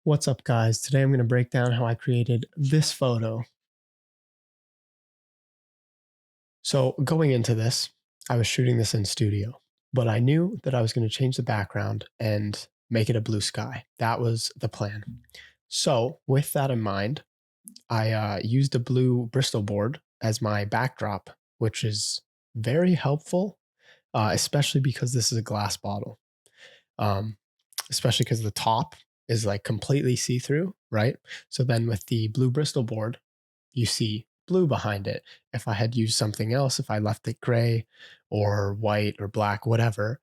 What's up, guys? Today I'm going to break down how I created this photo. So going into this, I was shooting this in studio, but I knew that I was going to change the background and make it a blue sky. That was the plan. So with that in mind, I used a blue Bristol board as my backdrop, which is very helpful, especially because this is a glass bottle. Especially because the top is like completely see-through, right? So then with the blue Bristol board, you see blue behind it. If I had used something else, if I left it gray or white or black, whatever,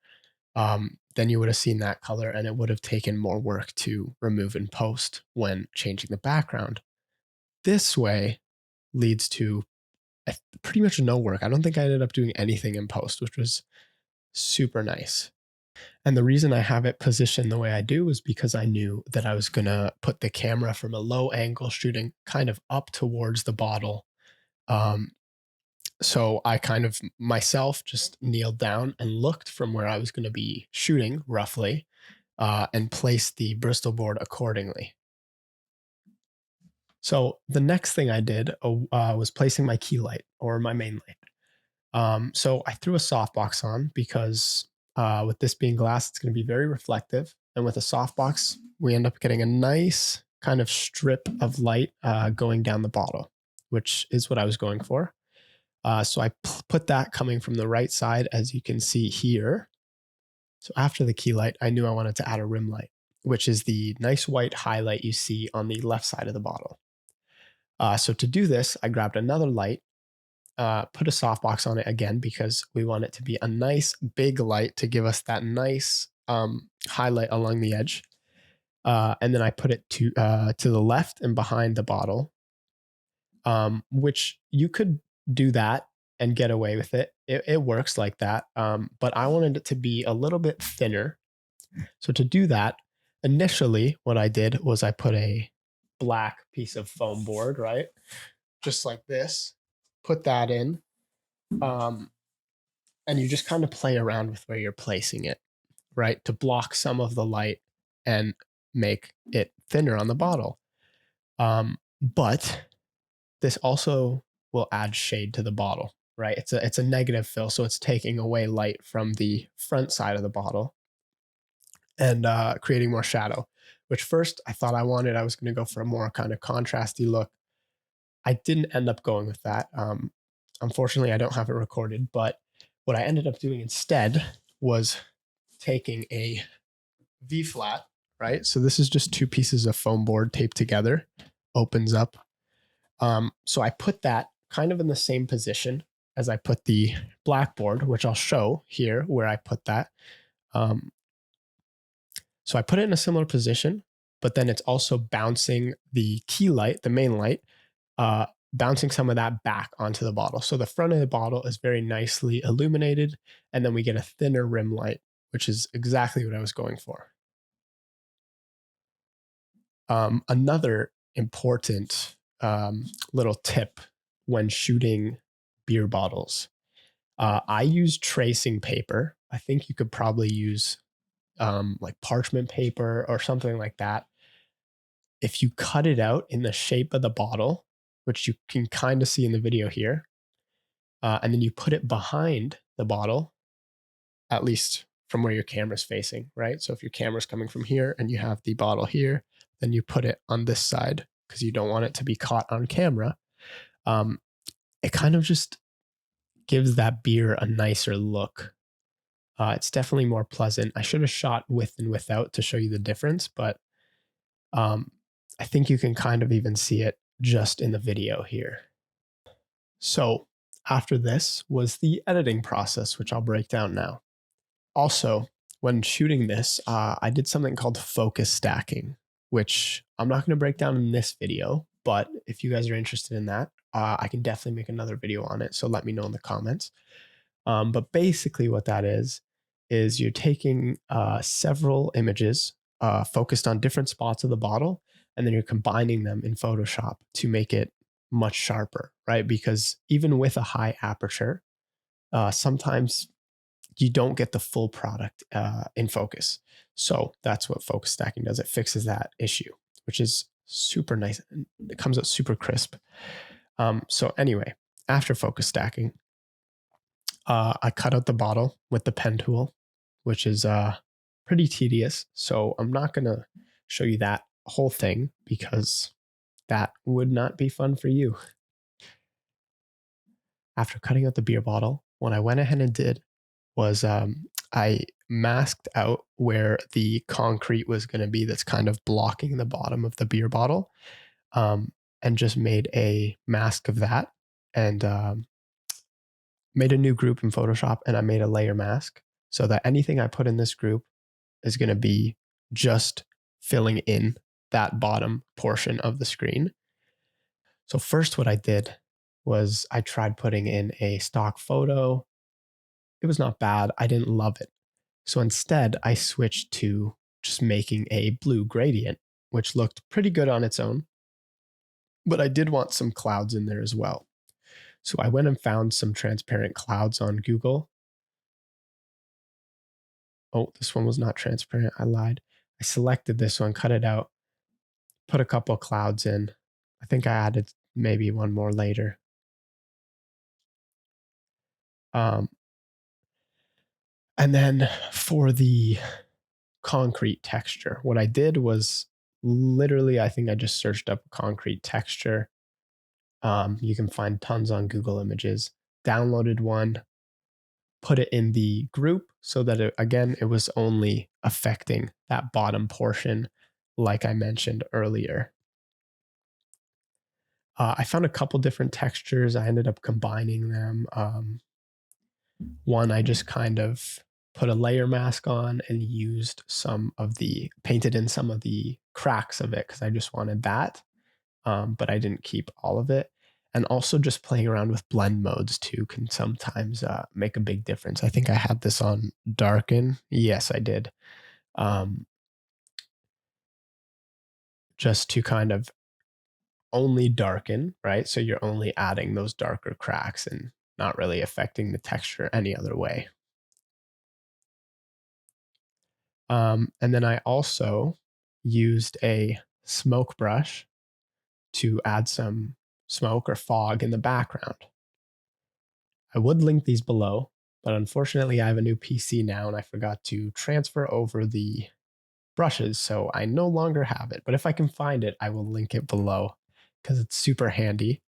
then you would have seen that color and it would have taken more work to remove in post when changing the background. This way leads to pretty much no work. I don't think I ended up doing anything in post, which was super nice. And the reason I have it positioned the way I do is because I knew that I was going to put the camera from a low angle shooting kind of up towards the bottle. So I kind of myself just kneeled down and looked from where I was going to be shooting roughly and placed the Bristol board accordingly. So the next thing I did was placing my key light or my main light. So I threw a softbox on because with this being glass, it's going to be very reflective. And with a softbox, we end up getting a nice kind of strip of light going down the bottle, which is what I was going for. So I put that coming from the right side, as you can see here. So after the key light, I knew I wanted to add a rim light, which is the nice white highlight you see on the left side of the bottle. So to do this, I grabbed another light, put a softbox on it again because we want it to be a nice big light to give us that nice highlight along the edge. And then I put it to the left and behind the bottle, which you could do that and get away with it. It works like that. But I wanted it to be a little bit thinner. So to do that, initially what I did was I put a black piece of foam board, right? Just like this, put that in. And you just kind of play around with where you're placing it, right? To block some of the light and make it thinner on the bottle. But this also will add shade to the bottle, right? It's a negative fill, so it's taking away light from the front side of the bottle and creating more shadow, which first I thought I was going to go for a more kind of contrasty look. I didn't end up going with that. Unfortunately, I don't have it recorded, but what I ended up doing instead was taking a V flat, right? So this is just two pieces of foam board taped together, opens up. So I put that kind of in the same position as I put the blackboard, which I'll show here where I put that. So I put it in a similar position, but then it's also bouncing the key light, the main light, bouncing some of that back onto the bottle. So the front of the bottle is very nicely illuminated, and then we get a thinner rim light, which is exactly what I was going for. Another important little tip when shooting beer bottles. I use tracing paper. I think you could probably use like parchment paper or something like that. If you cut it out in the shape of the bottle, which you can kind of see in the video here, and then you put it behind the bottle, at least from where your camera's facing, right? So if your camera's coming from here and you have the bottle here, then you put it on this side because you don't want it to be caught on camera. It kind of just gives that beer a nicer look. It's definitely more pleasant. I should have shot with and without to show you the difference, but I think you can kind of even see it just in the video here. So after this was the editing process, which I'll break down now. Also, when shooting this, I did something called focus stacking, which I'm not going to break down in this video, but if you guys are interested in that, I can definitely make another video on it. So let me know in the comments. But basically what that is you're taking several images focused on different spots of the bottle, and then you're combining them in Photoshop to make it much sharper, right? Because even with a high aperture, sometimes you don't get the full product in focus. So that's what focus stacking does. It fixes that issue. which is super nice. It comes out super crisp. So anyway, after focus stacking, I cut out the bottle with the pen tool, which is pretty tedious. So I'm not going to show you that whole thing because that would not be fun for you. After cutting out the beer bottle, what I went ahead and did was I masked out where the concrete was going to be that's kind of blocking the bottom of the beer bottle, and just made a mask of that, and made a new group in Photoshop, and I made a layer mask so that anything I put in this group is going to be just filling in that bottom portion of the screen. So first what I did was I tried putting in a stock photo. It was not bad. I didn't love it. So instead I switched to just making a blue gradient, which looked pretty good on its own. But I did want some clouds in there as well. So I went and found some transparent clouds on Google. Oh, this one was not transparent. I lied. I selected this one, cut it out, put a couple of clouds in. I think I added maybe one more later. And then for the concrete texture, what I did was literally, I think I just searched up concrete texture. You can find tons on Google Images. Downloaded one, put it in the group so that it was only affecting that bottom portion, like I mentioned earlier. I found a couple different textures. I ended up combining them. One, I just kind of put a layer mask on and painted in some of the cracks of it because I just wanted that. But I didn't keep all of it. And also just playing around with blend modes too can sometimes make a big difference. I think I had this on darken. Yes, I did. Just to kind of only darken, right? So you're only adding those darker cracks and not really affecting the texture any other way. And then I also used a smoke brush to add some smoke or fog in the background. I would link these below, but unfortunately I have a new PC now and I forgot to transfer over the brushes, so I no longer have it. But if I can find it, I will link it below because it's super handy.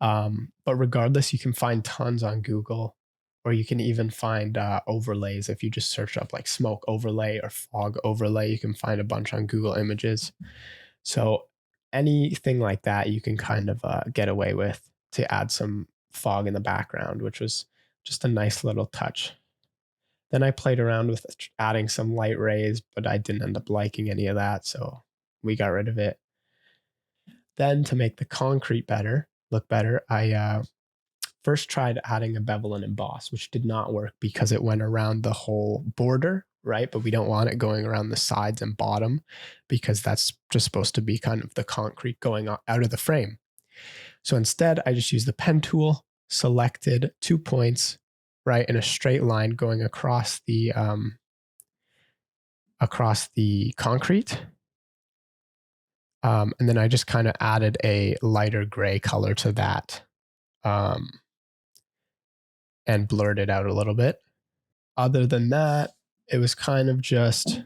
But regardless, you can find tons on Google, or you can even find overlays. If you just search up like smoke overlay or fog overlay, you can find a bunch on Google Images. So anything like that, you can kind of get away with to add some fog in the background, which was just a nice little touch. Then I played around with adding some light rays, but I didn't end up liking any of that, so we got rid of it. Then to make the concrete look better, I first tried adding a bevel and emboss, which did not work because it went around the whole border, right? But we don't want it going around the sides and bottom because that's just supposed to be kind of the concrete going out of the frame. So instead, I just used the pen tool, selected 2 points, right, in a straight line going across the concrete. And then I just kind of added a lighter gray color to that, and blurred it out a little bit. Other than that, it was kind of just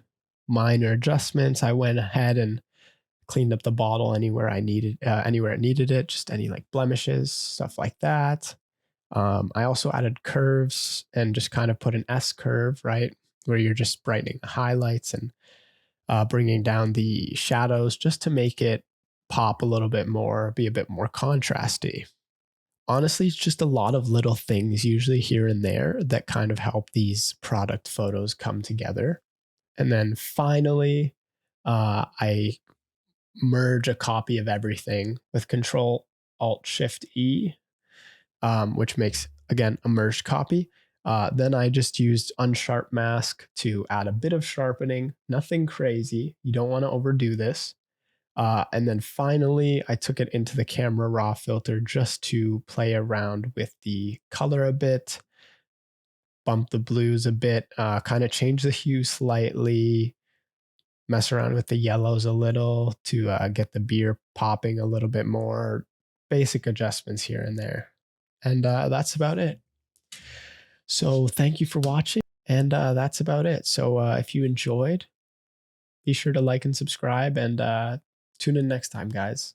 minor adjustments. I went ahead and cleaned up the bottle anywhere it needed it, just any like blemishes, stuff like that. I also added curves and just kind of put an S curve, right, where you're just brightening the highlights and bringing down the shadows just to make it pop a little bit more, be a bit more contrasty. Honestly, it's just a lot of little things, usually here and there, that kind of help these product photos come together. And then finally, I merge a copy of everything with Control Alt Shift E, which makes, again, a merged copy. Then I just used Unsharp Mask to add a bit of sharpening, nothing crazy. You don't want to overdo this. And then finally, I took it into the camera raw filter just to play around with the color a bit, bump the blues a bit, kind of change the hue slightly, mess around with the yellows a little to get the beer popping a little bit more. Basic adjustments here and there. And that's about it. So thank you for watching. And that's about it. So if you enjoyed, be sure to like and subscribe and tune in next time, guys.